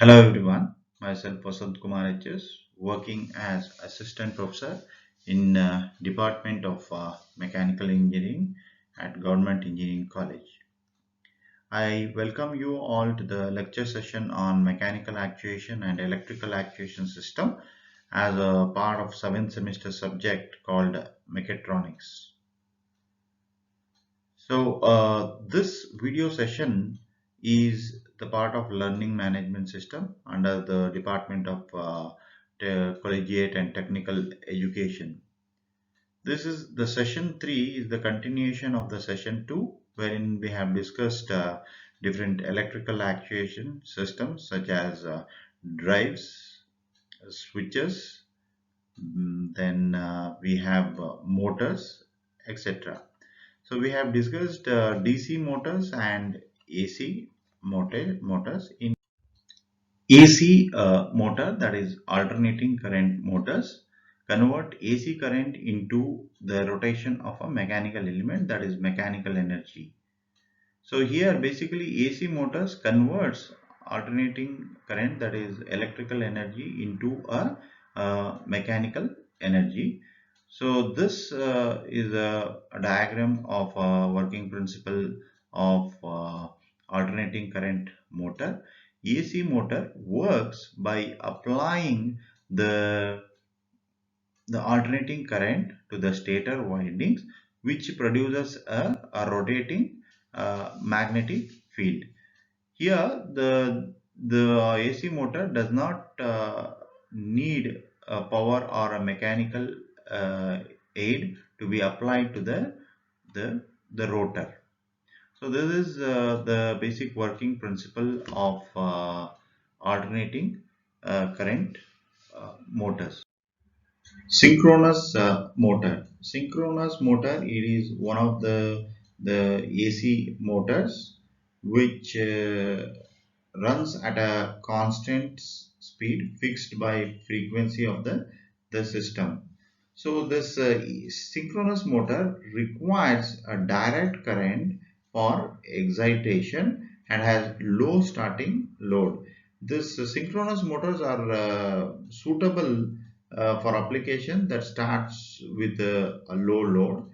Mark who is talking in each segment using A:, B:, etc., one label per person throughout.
A: Hello everyone, myself Vasant Kumar HS, working as assistant professor in Department of Mechanical Engineering at Government Engineering College. I welcome you all to the lecture session on mechanical actuation and electrical actuation system as a part of 7th semester subject called mechatronics. So this video session is the part of learning management system under the Department of Collegiate and Technical Education. This is the session 3 is the continuation of the session 2 wherein we have discussed different electrical actuation systems such as drives, switches, then we have motors, etc. So we have discussed DC motors and AC motors. In AC motor, that is alternating current motors, convert AC current into the rotation of a mechanical element, that is mechanical energy. So here basically AC motors converts alternating current, that is electrical energy, into a mechanical energy. So this is a diagram of a working principle of alternating current motor. AC motor works by applying the alternating current to the stator windings, which produces a rotating magnetic field. Here the AC motor does not need a power or a mechanical uh, aid to be applied to the rotor. So this is the basic working principle of alternating current motors. Synchronous motor. Synchronous motor, it is one of the AC motors which runs at a constant speed fixed by frequency of the system. So this synchronous motor requires a direct current for excitation and has low starting load. This synchronous motors are suitable for application that starts with a low load,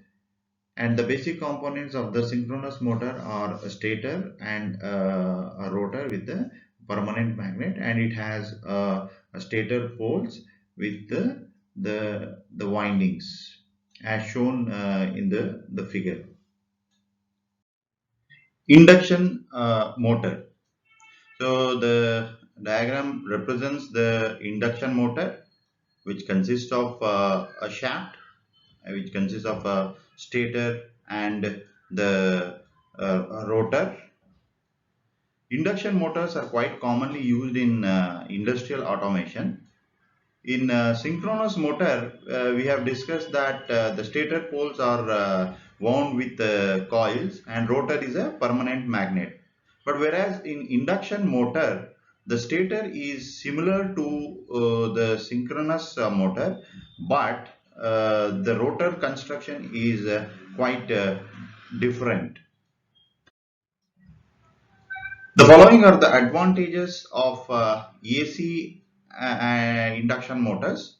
A: and the basic components of the synchronous motor are a stator and a rotor with the permanent magnet, and it has a stator poles with the windings as shown in the figure. Induction motor. So the diagram represents the induction motor, which consists of a shaft, which consists of a stator and the rotor. Induction motors are quite commonly used in industrial automation. In synchronous motor, we have discussed that the stator poles are wound with coils and rotor is a permanent magnet. But whereas in induction motor, the stator is similar to the synchronous motor, but the rotor construction is quite different. The following are the advantages of AC induction motors.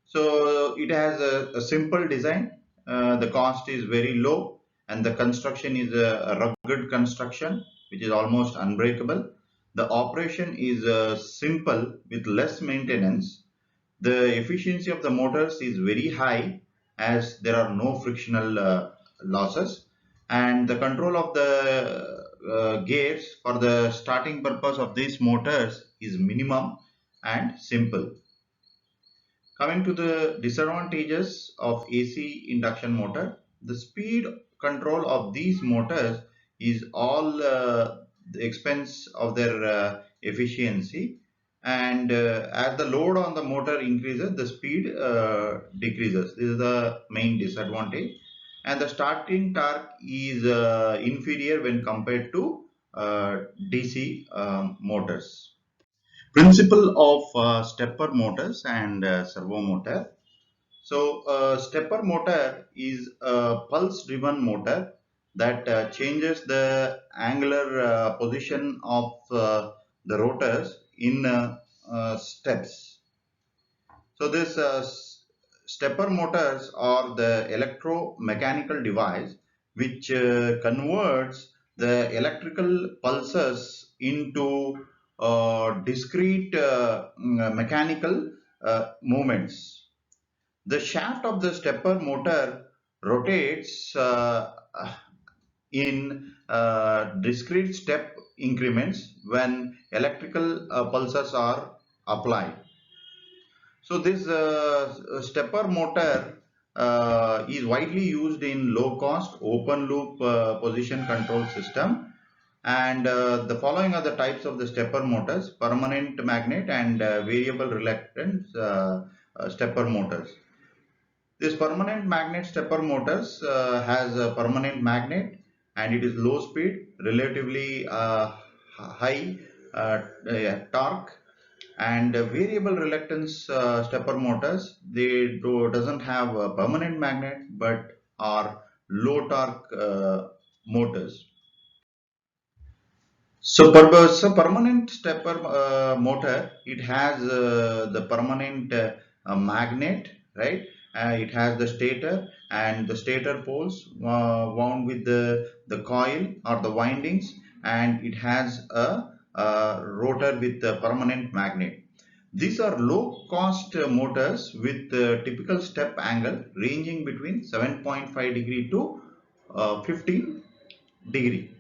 A: So it has a simple design. The cost is very low, and the construction is a rugged construction, which is almost unbreakable. The operation is simple with less maintenance. The efficiency of the motors is very high as there are no frictional losses, and the control of the gears for the starting purpose of these motors is minimum and simple. Coming to the disadvantages of AC induction motor, the speed control of these motors is all the expense of their efficiency, and as the load on the motor increases, the speed decreases. This is the main disadvantage, and the starting torque is inferior when compared to DC motors. Principle of stepper motors and servo motor. So stepper motor is a pulse driven motor that changes the angular position of the rotors in steps. So this stepper motors are the electromechanical device which converts the electrical pulses into discrete mechanical movements. The shaft of the stepper motor rotates in discrete step increments when electrical pulses are applied. So this stepper motor is widely used in low cost open loop position control system, and the following are the types of the stepper motors: permanent magnet and variable reluctance stepper motors. This permanent magnet stepper motors has a permanent magnet, and it is low speed, relatively high torque, and variable reluctance stepper motors, they doesn't have a permanent magnet but are low torque motors. So permanent stepper motor, it has the permanent magnet, right? It has the stator, and the stator poles wound with the coil or the windings, and it has a rotor with the permanent magnet. These are low cost motors with typical step angle ranging between 7.5 degree to 15 degree.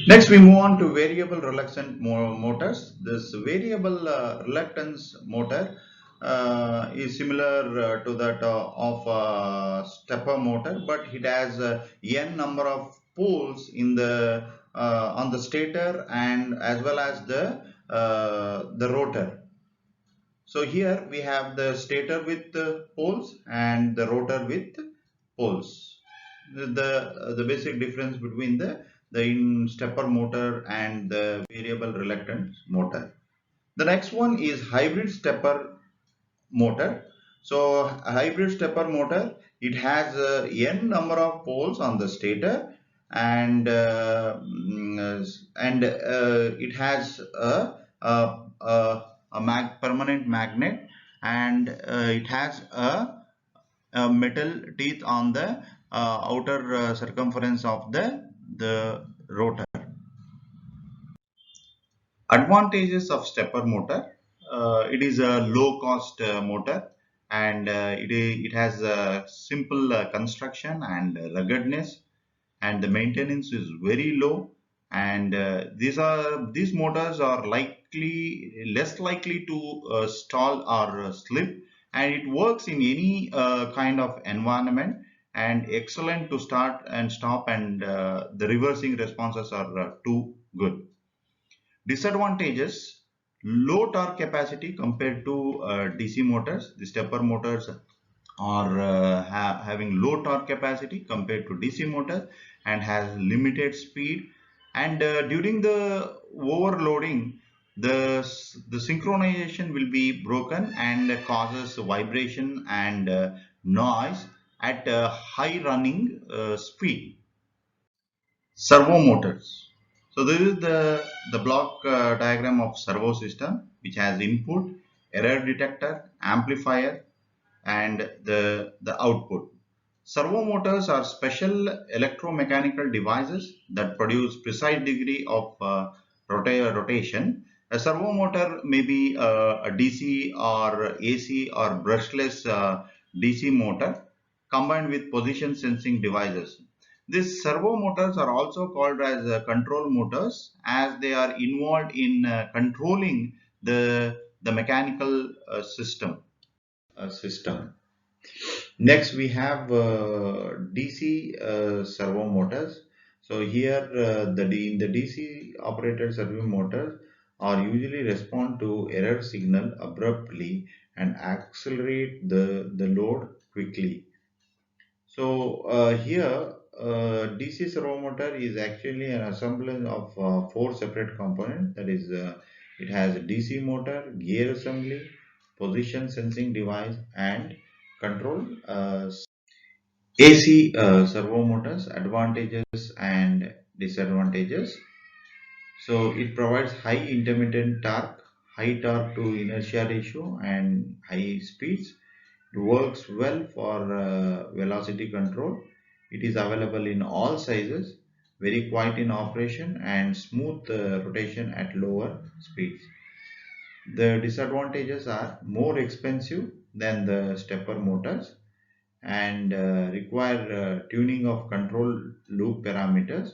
A: Next, we move on to variable reluctance motors. This variable reluctance motor is similar to that of stepper motor, but it has n number of poles in the on the stator and as well as the rotor. So here we have the stator with poles and the rotor with poles. The basic difference between the in stepper motor and the variable reluctance motor. The next one is hybrid stepper motor. So a hybrid stepper motor, it has n number of poles on the stator, and it has a permanent magnet, and it has a metal teeth on the outer circumference of the rotor. Advantages of stepper motor: it is a low cost motor, and it has a simple construction and ruggedness, and the maintenance is very low, and these motors are less likely to stall or slip, and it works in any kind of environment, and excellent to start and stop, and the reversing responses are too good. Disadvantages: low torque capacity compared to DC motors. The stepper motors are having low torque capacity compared to DC motor, and has limited speed, and during the overloading, the synchronization will be broken and causes vibration and noise at high running speed. Servo motors. So this is the block diagram of servo system, which has input, error detector, amplifier, and the output. Servo motors are special electromechanical devices that produce precise degree of rotation. A servo motor may be a DC or AC or brushless DC motor combined with position sensing devices. These servo motors are also called as control motors, as they are involved in controlling the mechanical system. Next, we have DC servo motors. So here, in the DC operated servo motors are usually respond to error signal abruptly and accelerate the load quickly. So here, DC servo motor is actually an assemblage of four separate components. That is, it has a DC motor, gear assembly, position sensing device, and control. AC servo motors, advantages and disadvantages. So it provides high intermittent torque, high torque to inertia ratio, and high speeds. It works well for velocity control. It is available in all sizes, very quiet in operation, and smooth rotation at lower speeds. The disadvantages are more expensive than the stepper motors and require tuning of control loop parameters.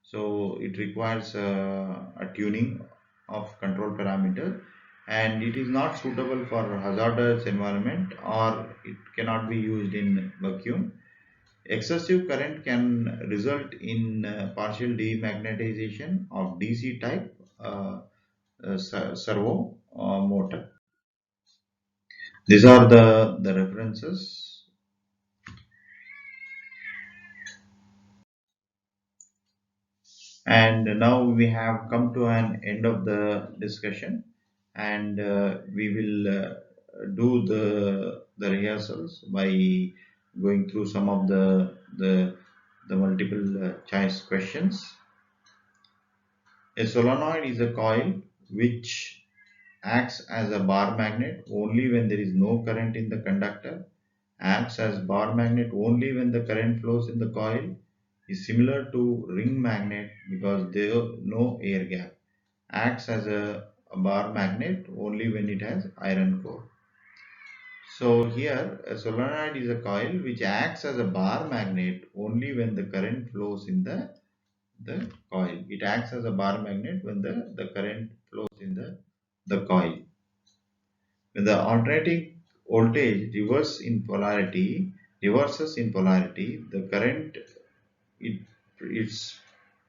A: So it requires a tuning of control parameters, and it is not suitable for hazardous environment, or it cannot be used in vacuum. Excessive current can result in partial demagnetization of DC type servo motor. These are the references. And now we have come to an end of the discussion, and we will do the rehearsals by going through some of the multiple choice questions. A solenoid is a coil which acts as a bar magnet only when there is no current in the conductor, acts as bar magnet only when the current flows in the coil, is similar to ring magnet because there is no air gap, acts as a bar magnet only when it has iron core. So here a solenoid is a coil which acts as a bar magnet only when the current flows in the coil. It acts as a bar magnet when the current flows in the coil. When the alternating voltage reverses in polarity, the current it it's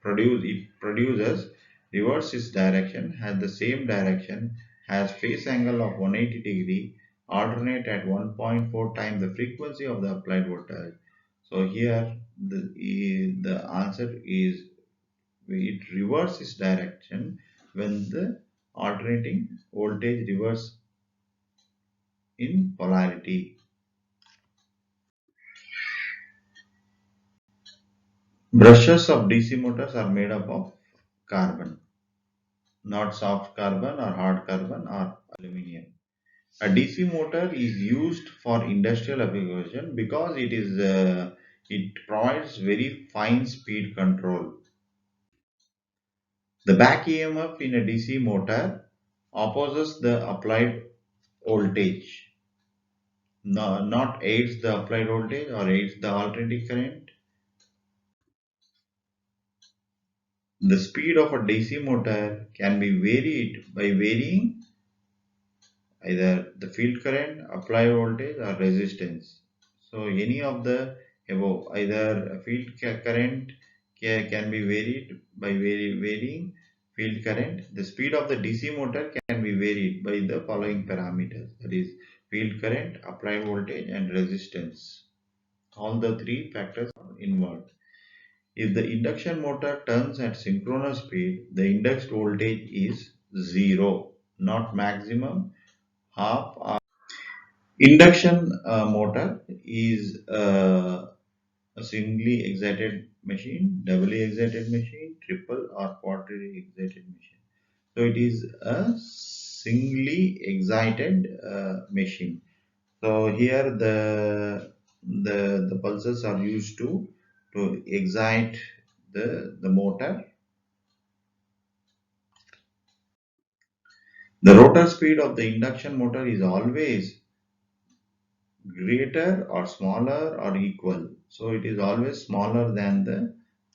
A: it produces reverse its direction, has the same direction, has phase angle of 180-degree, alternate at 1.4 times the frequency of the applied voltage. So here the answer is it reverses direction when the alternating voltage reverse in polarity. Brushes of DC motors are made up of carbon, not soft carbon or hard carbon or aluminum. A DC motor is used for industrial application because it provides very fine speed control. The back EMF in a DC motor opposes the applied voltage, not aids the applied voltage or aids the alternating current. The speed of a DC motor can be varied by varying either the field current, applied voltage, or resistance. So any of the above, either a current can be varied by varying field current. The speed of the DC motor can be varied by the following parameters, that is field current, applied voltage, and resistance. All the three factors are involved. If the induction motor turns at synchronous speed, the induced voltage is zero, not maximum, half. Induction motor is a singly excited machine, doubly excited machine, triple or quadruply excited machine. So it is a singly excited machine. So here the pulses are used to excite the motor. The rotor speed of the induction motor is always greater or smaller or equal. So it is always smaller than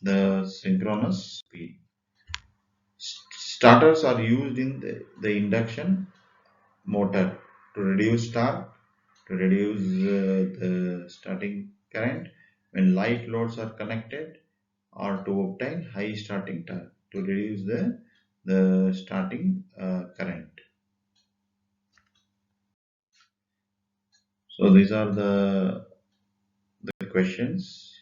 A: the synchronous speed. Starters are used in the induction motor to reduce torque, to reduce the starting current when light loads are connected, or to obtain high starting torque to reduce the starting current. So these are the questions,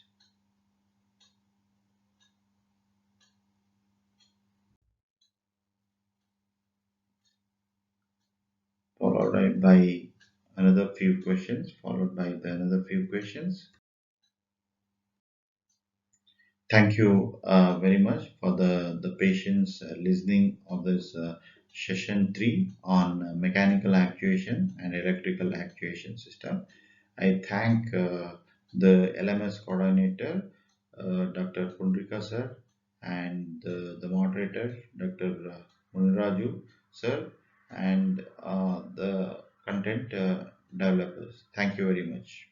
A: followed by another few questions, followed by the another few questions. Thank you very much for the patience listening of this session 3 on mechanical actuation and electrical actuation system. I thank the LMS coordinator, Dr. Pundrika sir, and the moderator, Dr. Munraju sir, and the content developers. Thank you very much.